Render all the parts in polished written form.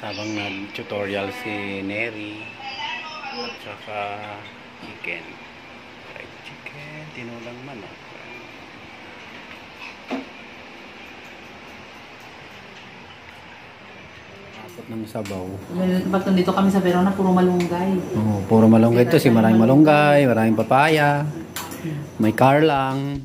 Sabang nag-tutorial si Neri at saka chicken. Fried chicken, tinulang manok. Tapos ng sabaw. Ba't nandito kami sa Verona, puro malunggay. Oo, puro malunggay ito. Maraming malunggay, maraming papaya. May karlang.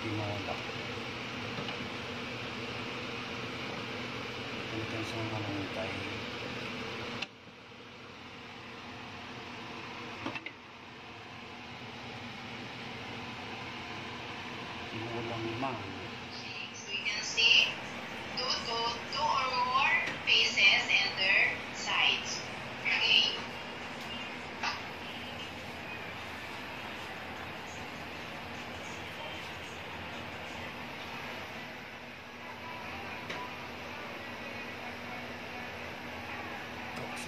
Tinola. Ito sa malunggay. Tinolang manok. So you can see two or more faces and their sides. Okay.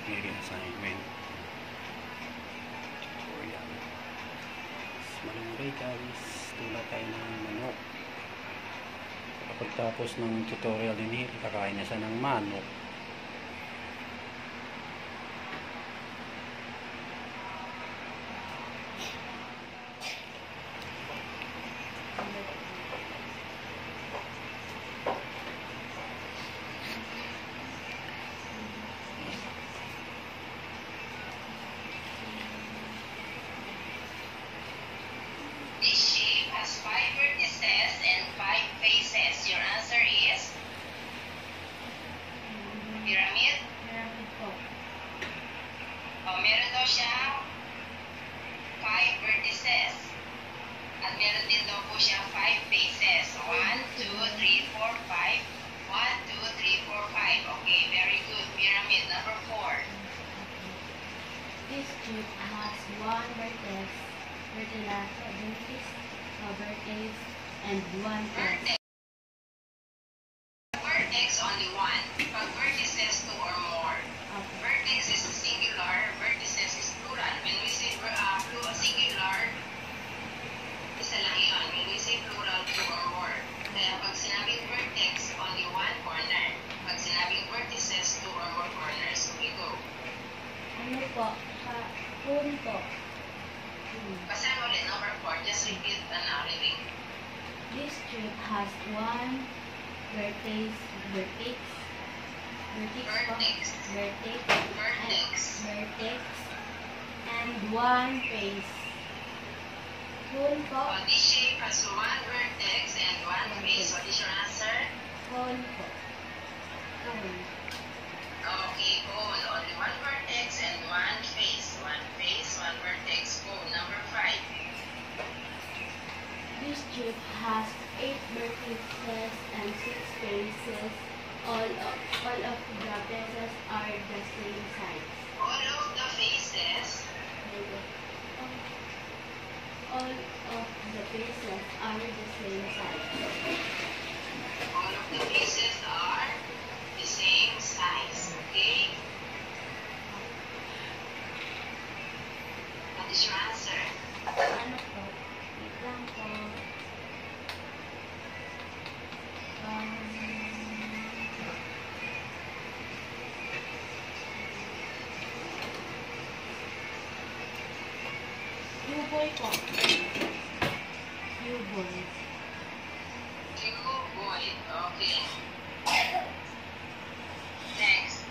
Experience assignment tutorial. Malunggay guys, tulad tayo ng manok. Pagkatapos ng tutorial din, kakain na siya ng manok. This shape has 5 vertices and 5 faces. Your answer is pyramid. Meron daw siyang 5 vertices. At meron din daw po siyang 5 faces. 1, 2, 3, 4, 5. 1, 2, 3, 4, 5. Okay, very good. Pyramid number 4. This tube has one vertex, and one face. Vertex only one. Pag vertices, 2 or more. Vertex is singular, vertices is plural. When we say singular, isa lang yun. When we say plural, 2 or more. Kaya pag sinabing vertex, only one corner. Pag sinabing vertices, 2 or more corners. Okay, go. Ano po? Spoon po. Basahin mo ulit, number 4. Just repeat reading. This tube has one vertex, and one face. Spoon po. This shape has one vertex and one face. What is your answer? Cone po. Cone. Okay, cone. Only one vertex and one face. One face, one vertex. Cone. Number 5. This tube has 8 vertices and 6 faces. All of the faces are the same size. All of the faces. All of the faces are the same size. All of the faces are the same size. Okay? What is your answer? Ano po? Wait lang po. Cuboid po. Cuboid. Cuboid. Okay. Next.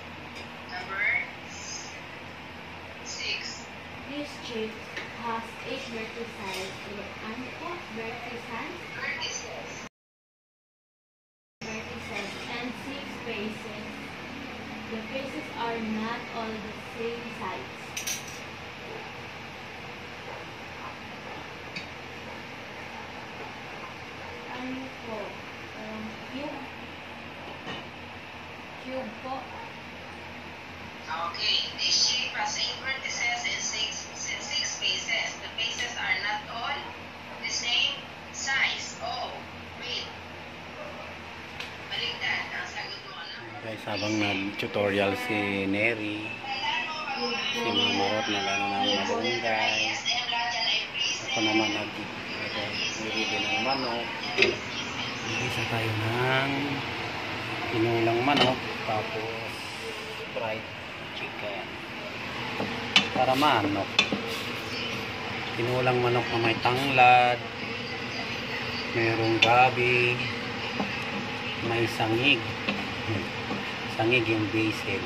Number 6. This shape has 8 vertices. Ano po? Vertices? Vertices and 6 faces. The faces are not all the same size. Ano po? Cube? Cube po? Okay, this shape has 8 vertices and 6 faces. The faces are not all the same size. Oh, wait. Baligtad, ang sagot mo, no? Guys, habang nag-tutorial si Neri, si Mama Rot na lalo ng malunggay. Ako naman nag-review din ng manok. Isa tayo ng inulang manok, tapos fried chicken. Para manok. Inulang manok na may tanglad, merong gabi, may sangig. Sangig yung basil.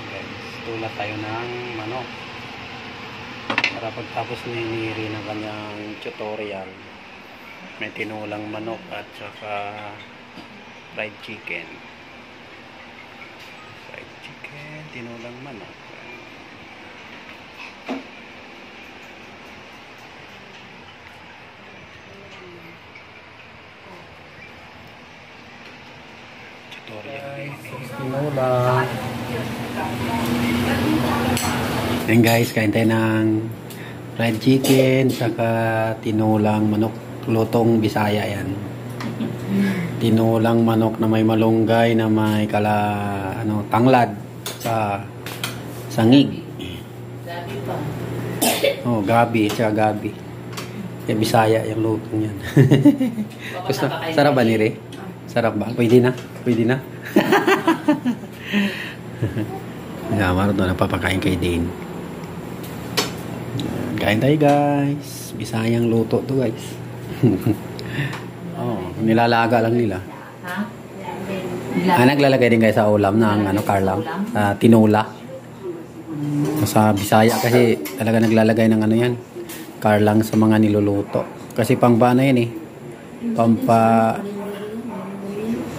Guys, tulad tayo ng manok. Para pagtapos ni Neri ng kanyang tutorial, may tinulang manok at saka fried chicken. Fried chicken, tinulang manok. Tutorial. Tinulang. Ayan guys, kain tayo ng fried chicken saka tinulang manok, lutong Bisaya yan. Tinulang manok na may malunggay, na may tanglad sa sangig. Gabi pa. Oh, gabi, siya gabi. Kaya Bisaya yung lutong yan. Gusto, sarap ba Neri? Sarap ba? Pwede na? Pwede na? Maro doon, napapakain kay Dane. Kain tayo guys. Bisayang luto to guys. Oh, nilalaga lang nila. Ha? Naglalagay din guys sa ulam ng karlang, tinula. Sa Bisaya kasi talaga naglalagay ng yan, karlang sa mga niluluto. Kasi pambana yan eh.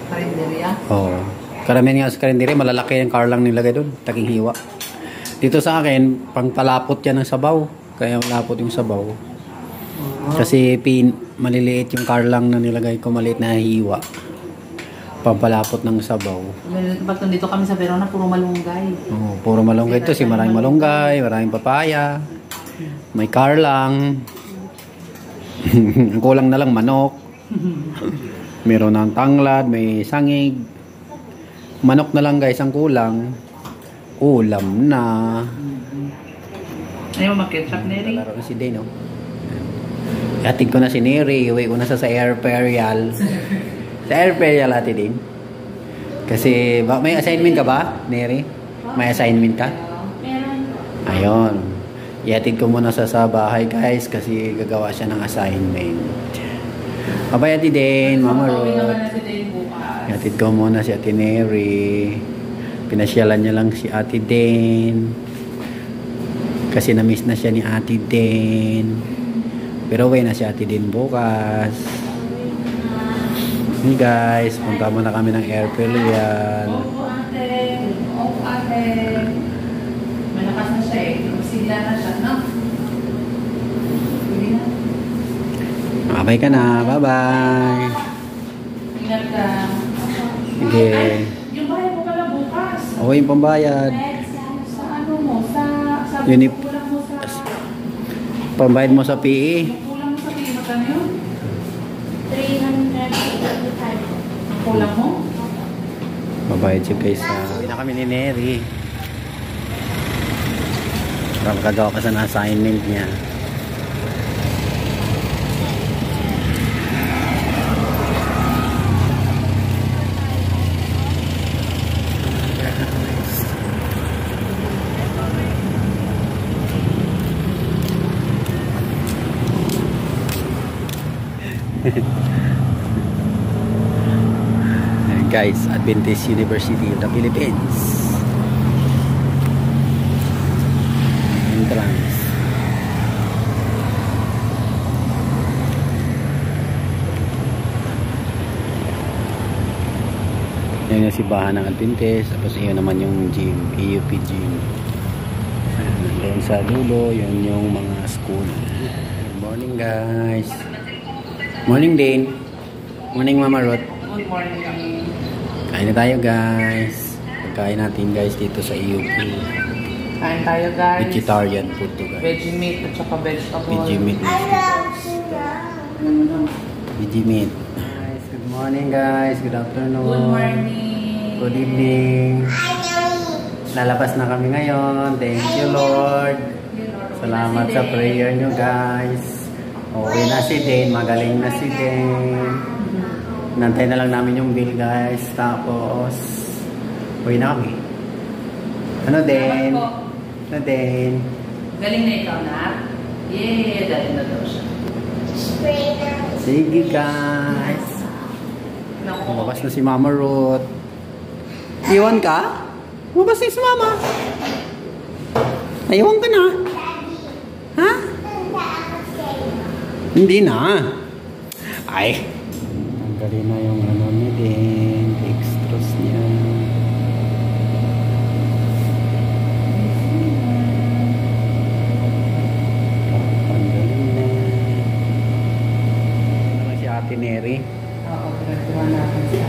Karinderya? Oh. Karamihan nga sa karinderya, malalaki yung karlang nilagay doon, taking hiwa. Dito sa akin, pangpalapot yan ng sabaw. Kaya malapot yung sabaw. Kasi maliliit yung karlang na nilagay ko, maliit na hiwa. Pampalapot ng sabaw. Pag dito kami sa Verona, puro malunggay. Oh, puro malunggay ito. Maraming malunggay, maraming papaya, may karlang. Ang kulang na lang manok. Meron ng tanglad, may sangig. Manok na lang guys ang kulang. Ulam na. Ayaw mo mag-ketchup, Neri? Laro na si Dane, no? Atid ko na si Neri. Uwi ko na sa Airperial. Sa Airperial ati din. Kasi, may assignment ka ba, Neri? May assignment ka? Meron po. Ayun. Iatid ko muna sa bahay, guys, kasi gagawa siya ng assignment. Bye-bye, Ate Dane, Mama Pauwi naman Rod. na si Dane bukas. Iatid ko muna si Ate Neri. Pinasyalan niya lang si Ate Dane. Kasi na-miss na siya ni Ate Dane. Pero uwi na si Ate Dane bukas. Hey guys, punta muna kami ng Airperial. Oo, ate. Oo, ate. Malakas na siya eh. Sila na siya, no? Hindi na. Bye ka na. Bye-bye. Ingat ka. Sige. Yung bahay mo pala bukas. Oo, yung pambayad. Sa ano mo? Sa Unip. kulang mo sa... Pambayad mo sa PE. Yung kulang mo sa pili, magkano yun? 335. Ang kulang mo? Babayad siya guys sa... Uwi na kami ni Neri. Para makagawa ka sa na-assignment niya. Guys, Adventist University of the Philippines. Entrance. Yan yung simbahan ng Adventist. Tapos yun naman yung gym, AUP gym. Doon sa dulo, yun yung mga school. Good morning guys. Morning Dane. Morning Mama Rod. Good morning. Kain na tayo guys. pagkain natin guys dito sa EUP. Kain tayo guys. Vegetarian food to guys. Veggie meat at saka vegetable. Veggie meat. Veggie meat. Guys, good morning guys. Good afternoon. Good morning. Good evening. Lalabas na kami ngayon. Thank you Lord. Salamat sa prayer nyo guys. Okay na si Dane. Magaling na si Dane. Nantay na lang namin yung bill guys. Tapos uwi na kami. Ano Dane? Ano Dane? Galing na ikaw na? Yeah, dahil na daw siya. Sige guys. Lumabas na si Mama Ruth. Iwan ka? Lumabas na si Mama. Naiwan ka na. Ha? Hindi na. Ay. Tanggalin na yung ano niya din. Extras niya. Tanggalin na. Ano si Ate Neri? Oo, pinagawa natin siya.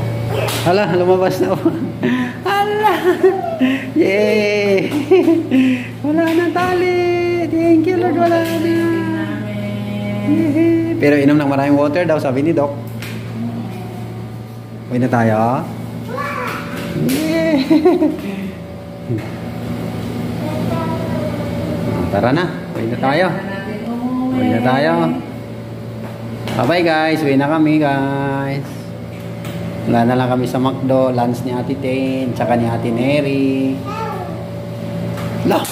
Hala, lumabas na ako. Hala! Yay! Wala na tali! Thank you Lord, wala na! Yay! Pero inom ng maraming water daw, sabi ni Doc. Uwi na tayo? Yay! Tara na, uwi na tayo. Uwi na tayo. Bye-bye guys, uwi na kami guys. Wala na lang kami sa McDo, lunch ni Ate Tane, tsaka ni Ate Neri. Lah!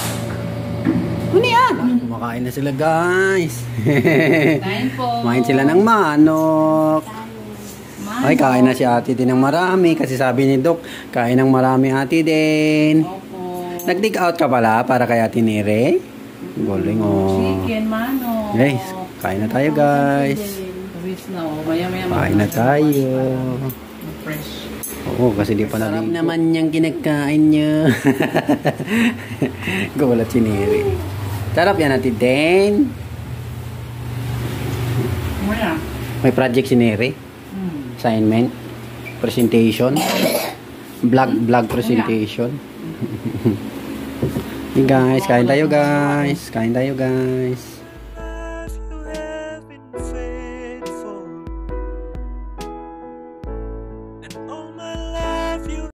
Ano yan? Kumakain na sila guys. Kain po. Kumain sila ng manok. Ay, kain na si Ate din ng marami kasi sabi ni Doc, kain ng marami Ate din. Opo. Nag-dig out ka pala para kay Ate Neri? Galing oh. Chicken, manok. Guys, kain na tayo guys. Wish na oh. Maya-maya. Kain na tayo. Fresh. Oo, kasi di pa naligo. Sarap naman niyang kinagkain niya. Gulat si Neri. Sarap yan Ate Den. Maya. May project si Neri. Assignment. Presentation. Vlog presentation. Hey guys, kain tayo guys. Kain tayo guys.